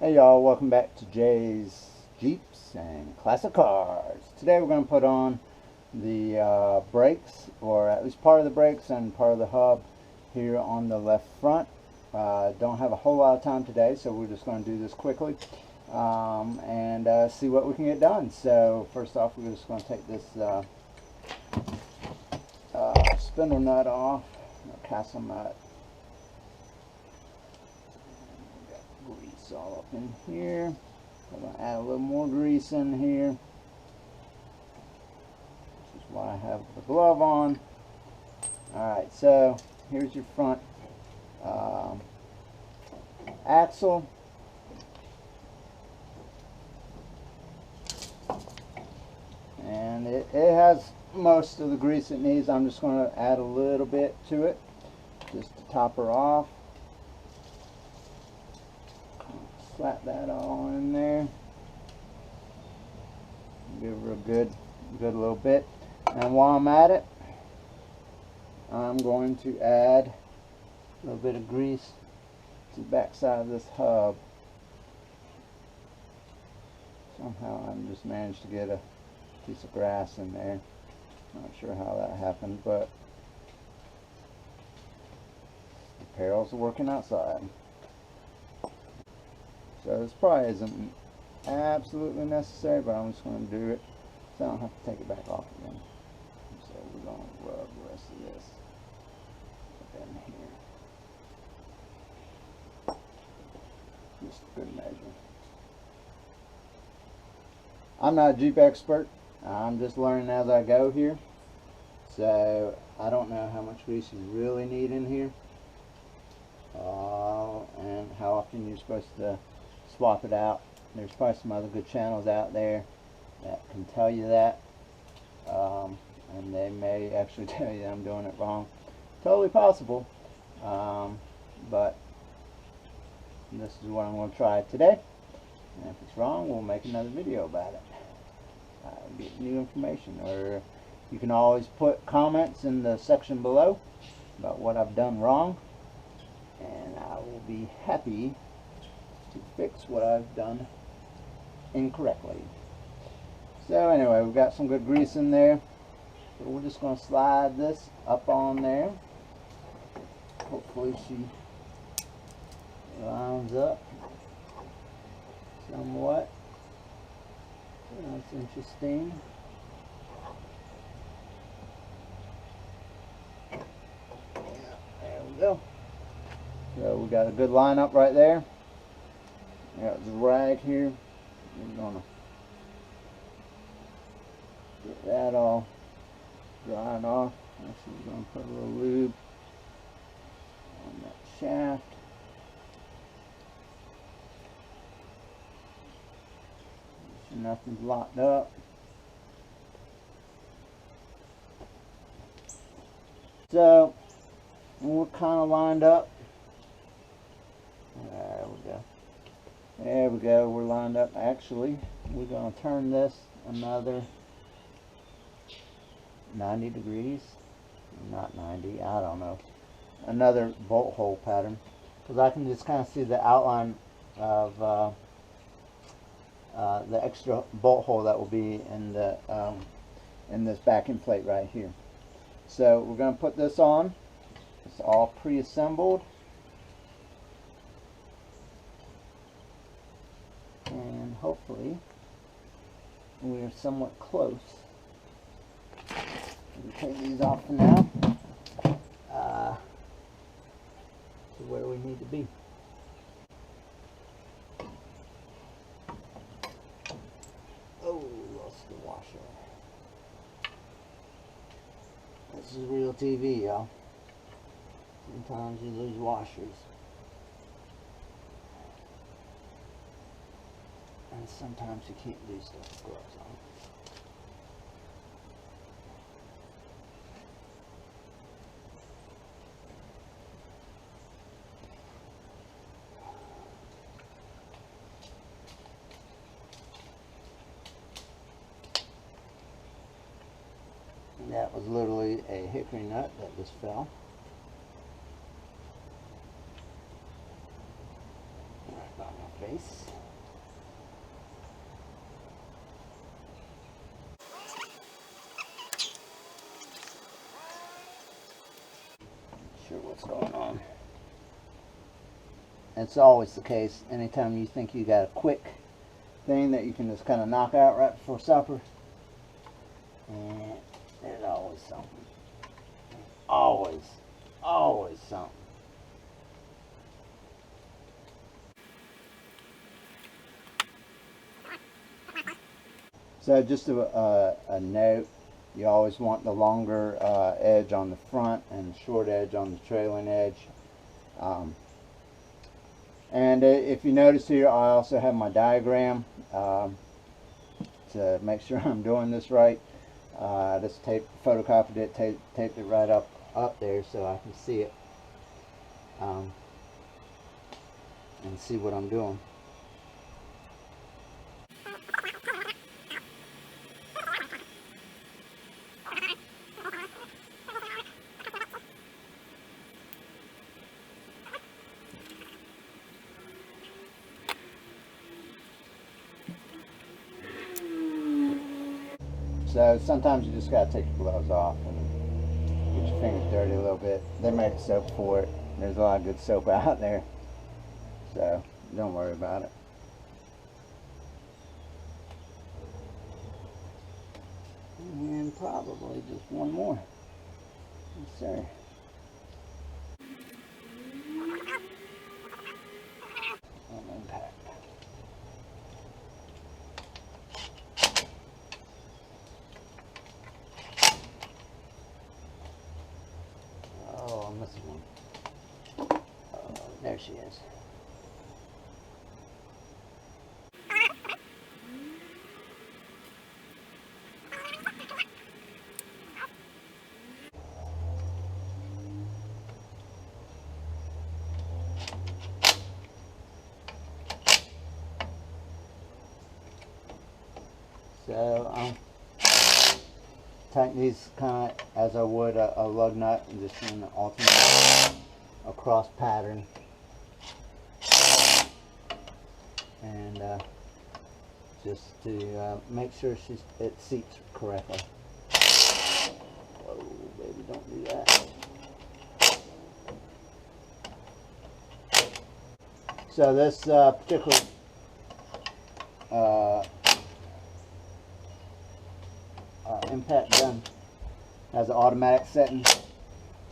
Hey y'all, welcome back to Jay's Jeeps and Classic Cars. Today we're going to put on the brakes, or at least part of the brakes and part of the hub here on the left front. Don't have a whole lot of time today, so we're just going to do this quickly and see what we can get done. So first off, we're just going to take this spindle nut off, castle nut. Grease all up in here. I'm going to add a little more grease in here. This is why I have the glove on. Alright, so here's your front axle. And it has most of the grease it needs. I'm just going to add a little bit to it just to top her off. Slap that all in there. Give her a good little bit. And while I'm at it, I'm going to add a little bit of grease to the back side of this hub. Somehow I just managed to get a piece of grass in there. Not sure how that happened, but the perils of working outside. So this probably isn't absolutely necessary, but I'm just going to do it so I don't have to take it back off again. So we're going to rub the rest of this up in here. Just a good measure. I'm not a Jeep expert. I'm just learning as I go here. So I don't know how much grease you really need in here. And how often you're supposed to swap it out. There's probably some other good channels out there that can tell you that, and they may actually tell you I'm doing it wrong. Totally possible, but this is what I'm going to try today, and if it's wrong, we'll make another video about it. Get new information, or you can always put comments in the section below about what I've done wrong, and I will be happy to fix what I've done incorrectly. So anyway, we've got some good grease in there, so we're just going to slide this up on there. Hopefully she lines up somewhat. That's interesting. There we go. So we got a good line up right there. Got the rag here. We're gonna get that all dried off. Actually, we're gonna put a little lube on that shaft. Make sure nothing's locked up. So we're kind of lined up. There we go. There we go, we're lined up. Actually, we're going to turn this another 90 degrees. Not 90, I don't know. Another bolt hole pattern. Because I can just kind of see the outline of the extra bolt hole that will be in the in this backing plate right here. So we're going to put this on. It's all pre-assembled. And hopefully we're somewhat close. We'll take these off for now to where we need to be. Oh, lost the washer. This is real TV, y'all. Sometimes you lose washers. And sometimes you can't do stuff with gloves on. And that was literally a hickory nut that just fell. space. Not sure what's going on. It's always the case. Anytime you think you got a quick thing that you can just kind of knock out right before supper, and there's always something. Always something. So just a note, you always want the longer edge on the front and the short edge on the trailing edge. And if you notice here, I also have my diagram to make sure I'm doing this right. I just photocopied it, taped it right up there so I can see it and see what I'm doing. So sometimes you just gotta take your gloves off and get your fingers dirty a little bit. They make soap for it. There's a lot of good soap out there, so don't worry about it. And probably just one more. Yes, sir. Unpack. Oh, I'm missing one. There she is. So tighten these kind of as I would a lug nut, and just in an alternate across pattern, and just to make sure it seats correctly. Whoa, baby, don't do that. So this particular impact gun has an automatic setting,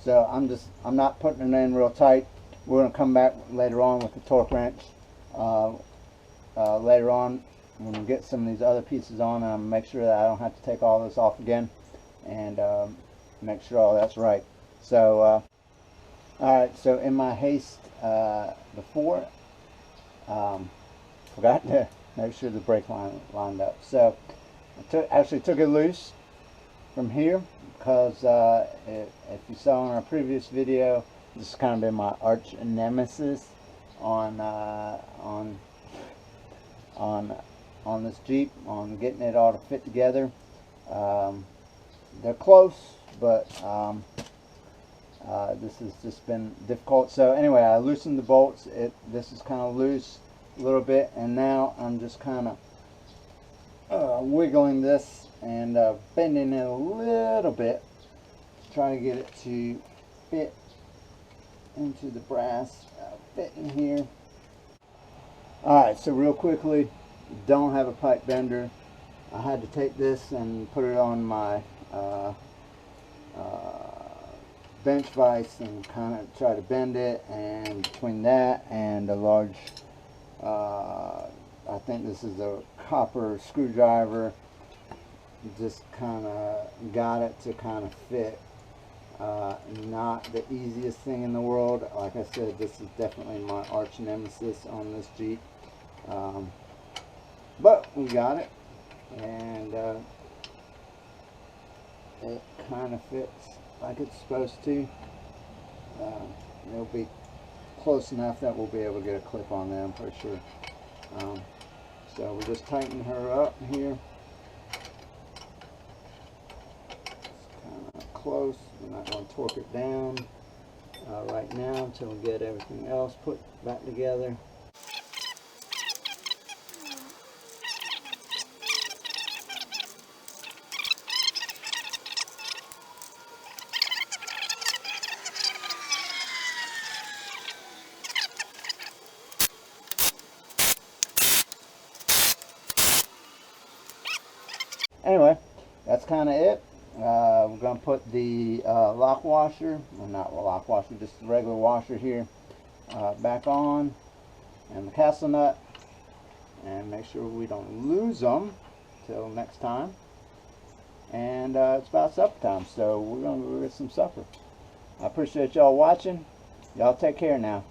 so I'm not putting it in real tight. We're going to come back later on with the torque wrench later on when we get some of these other pieces on, and make sure that I don't have to take all this off again, and make sure all that's right. So alright, so in my haste before, forgot to make sure the brake line lined up. So I actually took it loose from here because if you saw in our previous video, this has kind of been my arch nemesis on this Jeep, on getting it all to fit together. They're close, but this has just been difficult. So anyway, I loosened the bolts. This is kind of loose a little bit, and now I'm just kind of wiggling this and bending it a little bit to try to get it to fit into the brass fit in here. Alright, so real quickly, don't have a pipe bender. I had to take this and put it on my bench vise and kind of try to bend it, and between that and a large I think this is a copper screwdriver, just kind of got it to kind of fit. Not the easiest thing in the world. Like I said, this is definitely my arch nemesis on this Jeep, but we got it, and it kind of fits like it's supposed to. It'll be close enough that we'll be able to get a clip on them for sure. So we're just tightening her up here. It's kind of close. We're not going to torque it down right now until we get everything else put back together. anyway, that's kind of it. We're going to put the lock washer, well, not lock washer, just the regular washer here, back on, and the castle nut, and make sure we don't lose them till next time. And it's about supper time, so we're going to go get some supper. I appreciate y'all watching. Y'all take care now.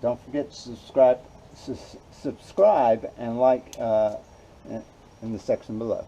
Don't forget to subscribe and like in the section below.